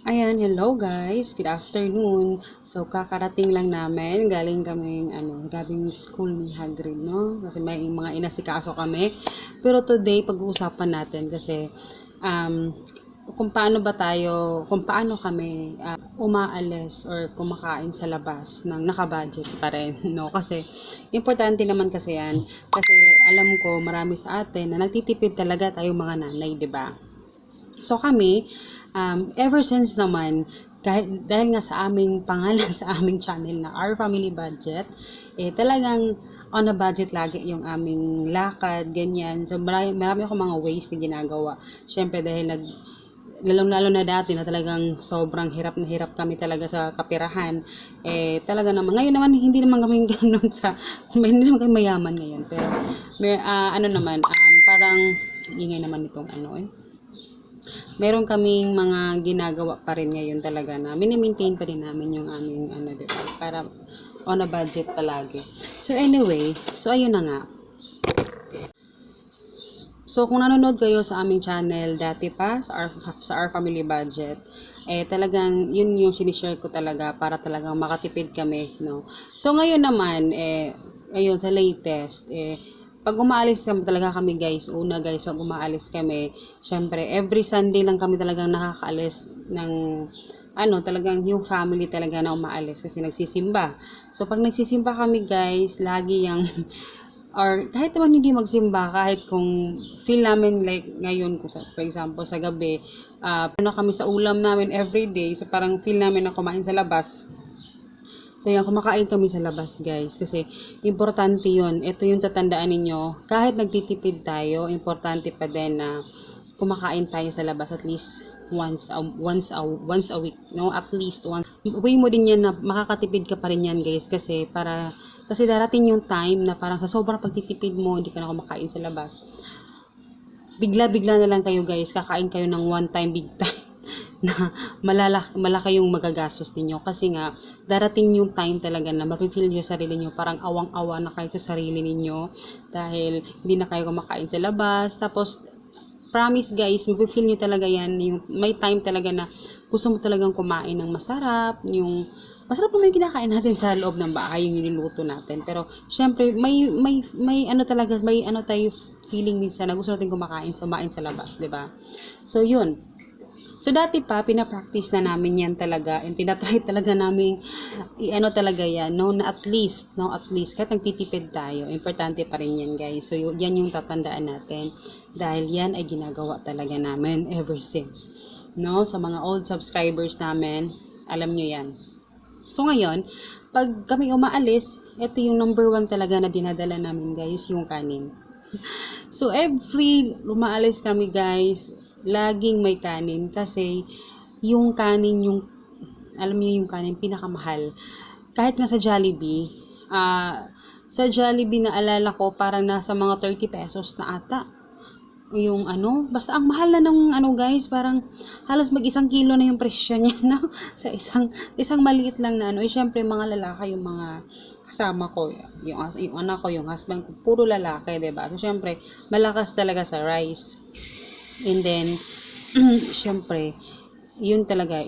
Ayan, hello guys. Good afternoon. So, kakarating lang namin. Galing kaming, gabing school ni Hagrid, no? Kasi may mga inasikaso kami. Pero today, pag-uusapan natin kasi, um, kung paano kami umaalis or kumakain sa labas ng nakabudget pa rin, no? Kasi, importante naman kasi yan. Kasi, alam ko, marami sa atin na nagtitipid talaga tayong mga nanay, di ba? So kami, ever since naman, dahil nga sa aming pangalan sa aming channel na Our Family Budget, talagang on a budget lagi yung aming lakad, ganyan. So marami akong mga ways na ginagawa. Syempre dahil lalong-lalo na dati na talagang sobrang hirap na hirap kami talaga sa kapirahan. Talaga naman, ngayon naman, hindi naman kami ganun hindi naman kami mayaman ngayon. Pero, ano naman, parang, ingay naman itong meron kaming mga ginagawa pa rin ngayon talaga na mini-maintain pa rin namin yung aming diba? Para on a budget palagi. So anyway, so ayun na nga. So kung nanonood kayo sa aming channel dati pa sa Our Family Budget, talagang yun yung sinishare ko talaga para talagang makatipid kami, no. So ngayon naman ayun sa latest pag umaalis kami guys, pag umaalis kami, syempre every Sunday lang kami talagang nakakaalis ng talagang yung family talaga na umaalis kasi nagsisimba. So pag nagsisimba kami guys, lagi yung or kahit naman hindi magsimba, kahit kung feel namin like ngayon, for example sa gabi, kami sa ulam namin everyday, so parang feel namin na kumain sa labas. So yan, kumakain kami sa labas guys kasi importante yun. Ito yung tatandaan ninyo, kahit nagtitipid tayo, importante pa din na kumakain tayo sa labas at least once a week, no? At least once. Way mo din yan na makakatipid ka pa rin yan guys kasi darating yung time na parang sa sobrang pagtitipid mo, hindi ka na kumakain sa labas. Bigla-bigla na lang kayo guys, kakain kayo ng one time big time na malaki yung magagastos ninyo kasi nga darating yung time talaga na mapifeel nyo sarili nyo parang awang-awa na kayo sa sarili ninyo dahil hindi na kayo kumakain sa labas. Tapos promise guys, mapifeel nyo talaga yan, yung may time talaga na gusto mo talagang kumain ng masarap, yung masarap naman yung kinakain natin sa loob ng bahay, yung niluluto natin. Pero syempre may tayo feeling minsan na gusto natin kumain sa labas, 'di ba? So yun. So dati pa pina-practice na namin 'yan talaga, and tinatry talaga namin talaga 'yan, no, na at least kahit nagtitipid tayo, importante pa rin 'yan, guys. So yan yung tatandaan natin dahil 'yan ay ginagawa talaga namin ever since, no, sa mga old subscribers namin, alam nyo 'yan. So ngayon, pag kami umaalis, ito yung number 1 talaga na dinadala namin, guys, yung kanin. So every umaalis kami guys, laging may kanin kasi yung kanin yung alam niyo yung kanin pinakamahal. Kahit nga sa Jollibee naalala ko parang nasa mga 30 pesos na ata. Yung basta ang mahal na ng guys, parang halos mag-1 kilo na yung presyo niya, no? Sa isang maliit lang na syempre mga lalaki yung mga kasama ko, yung anak ko, yung husband ko, puro lalaki, 'di ba? So syempre malakas talaga sa rice. And then syempre yun talaga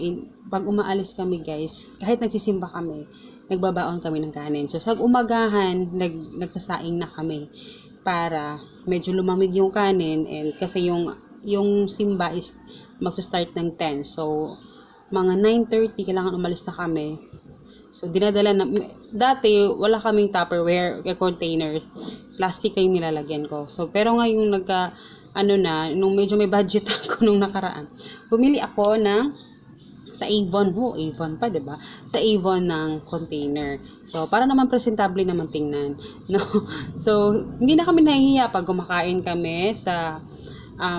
pag umaalis kami guys, kahit nagsisimba kami, nagbabaon kami ng kanin. So sa umagahan nagsasaing na kami para medyo lumamig yung kanin, and kasi yung simba is magsa-start ng 10. So mga 9:30 kailangan umalis na kami. So dinadala na dati wala kaming Tupperware container. Plastic yung nilalagyan ko. So pero ngayong nung medyo may budget ako nung nakaraan, bumili ako sa Avon pa, 'di ba? Sa Avon ng container. So, para naman presentable naman tingnan, no? So, hindi na kami nahihiya pag kumakain kami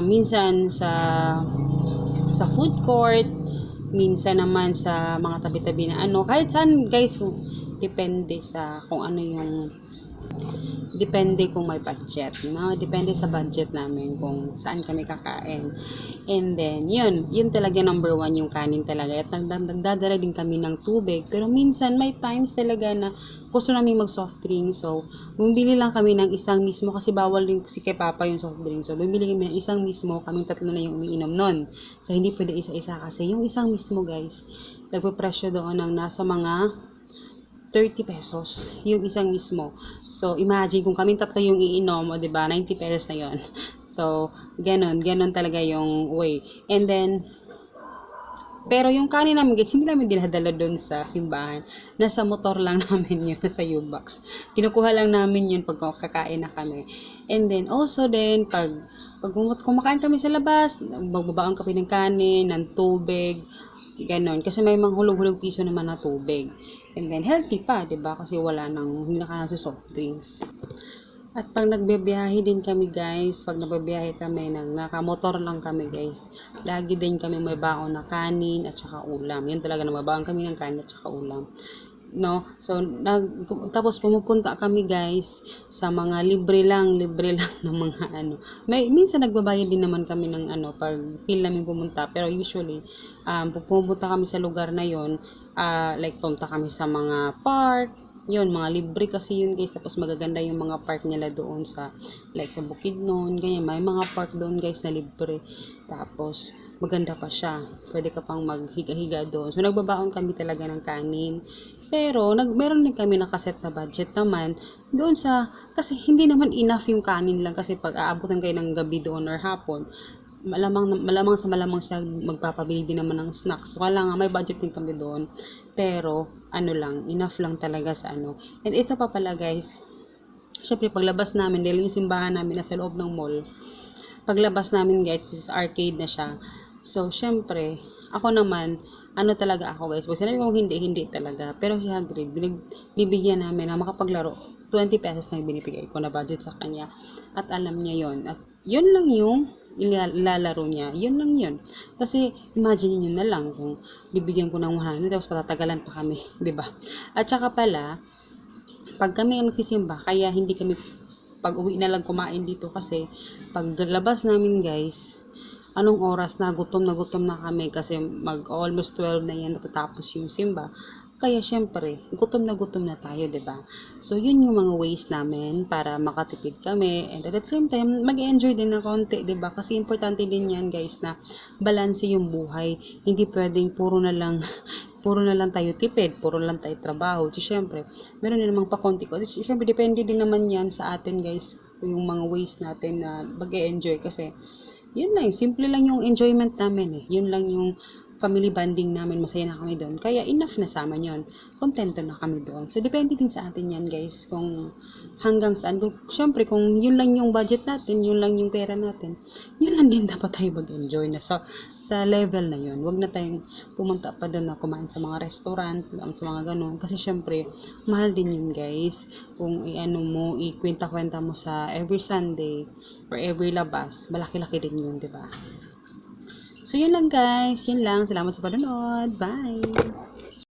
minsan sa food court, minsan naman sa mga tabi-tabi na kahit saan, guys, depende sa kung ano depende kung may budget, no? Depende sa budget namin kung saan kami kakain. And then, yun talaga number one yung kanin talaga. At nagdadala din kami ng tubig. Pero minsan, may times talaga na gusto namin mag soft drink. So, bumili lang kami ng isang mismo kasi bawal din kasi kay Papa yung soft drink. So, bumili kami ng isang mismo. Kaming tatlo na yung umiinom nun. So, hindi pwede isa-isa kasi yung isang mismo, guys, nagpo-presyo doon ng nasa mga 30 pesos yung isang mismo. So, imagine kung kaming tatlo yung iinom, o diba, 90 pesos na yon. So, ganon talaga yung way. And then, pero yung kanin namin guys, hindi namin dinadala doon sa simbahan. Nasa motor lang namin yun, nasa U-Box. Kinukuha lang namin yun pag kakain na kami. And then, also then, pag kumakain kami sa labas, magbabaon kami ng kanin, ng tubig, ganon. Kasi may mga hulog-hulog piso naman na tubig. And then, healthy pa, diba? Kasi hindi na ka soft drinks. At pag nagbebiyahe din kami guys, pag nagbebiyahe kami, nakamotor lang kami guys, lagi din kami may baon na kanin at saka ulam. Yun talaga, nagbabaon kami ng kanin at saka ulam. No? So, tapos pumupunta kami guys sa mga libre lang ng mga minsan nagbabayad din naman kami ng pag feel namin pumunta, pero usually pupunta kami sa lugar na yon, like pumunta kami sa mga park, yun, mga libre kasi yun guys, tapos magaganda yung mga park nila doon sa Bukidnon, ganyan, may mga park doon guys na libre, tapos maganda pa siya, pwede ka pang maghiga-higa doon. So nagbabaon kami talaga ng kanin, pero meron din kami nakaset na budget naman doon kasi hindi naman enough yung kanin lang, kasi pag aabutan kayo ng gabi doon or hapon, malamang siya magpapabili din naman ng snacks. So kailangan may budget din kami doon, pero enough lang talaga sa And ito pa pala guys, syempre paglabas namin, dahil yung simbahan namin nasa loob ng mall, paglabas namin guys is arcade na siya. So syempre ako naman, talaga ako guys, pag sinabi ko hindi talaga, pero si Hagrid, bibigyan namin na makapaglaro, 20 pesos na binibigay ko na budget sa kanya, at alam niya yon, at yun lang yung ilalaro niya, yun lang yun. Kasi imagine niyo na lang kung bibigyan ko ng 100 tapos patatagalan pa kami, 'di ba? At saka pala, pag kami magsisimba, kaya hindi kami pag uwi na lang kumain dito, kasi pag labas namin guys, anong oras na, gutom na kami kasi almost 12 na yan natatapos yung simba. Kaya syempre, gutom na tayo, 'di ba? So yun yung mga ways namin para makatipid kami, and at the same time mag-enjoy din ng konti, 'di ba? Kasi importante din yan guys, na balanse yung buhay. Hindi pwedeng puro na lang tayo tipid, puro lang tayo trabaho. So syempre, meron din namang pakonti ko. Syempre depende din naman yan sa atin guys, yung mga ways natin na mag-enjoy, kasi yun lang, simple lang yung enjoyment namin yun lang yung family bonding namin, masaya na kami doon. Kaya enough na sa amin yun. Kontento na kami doon. So, depende din sa atin yan, guys, kung hanggang saan. Siyempre, kung yun lang yung budget natin, yun lang yung pera natin, yun lang din dapat tayo mag-enjoy na. So, sa level na yun, wag na tayong pumunta pa doon na kumain sa mga restaurant, sa mga ganun. Kasi, siyempre, mahal din yun, guys. Kung ikwenta-kwenta mo sa every Sunday or every labas, malaki-laki din yun, diba? So, yun lang guys. Yun lang. Salamat sa panonood. Bye!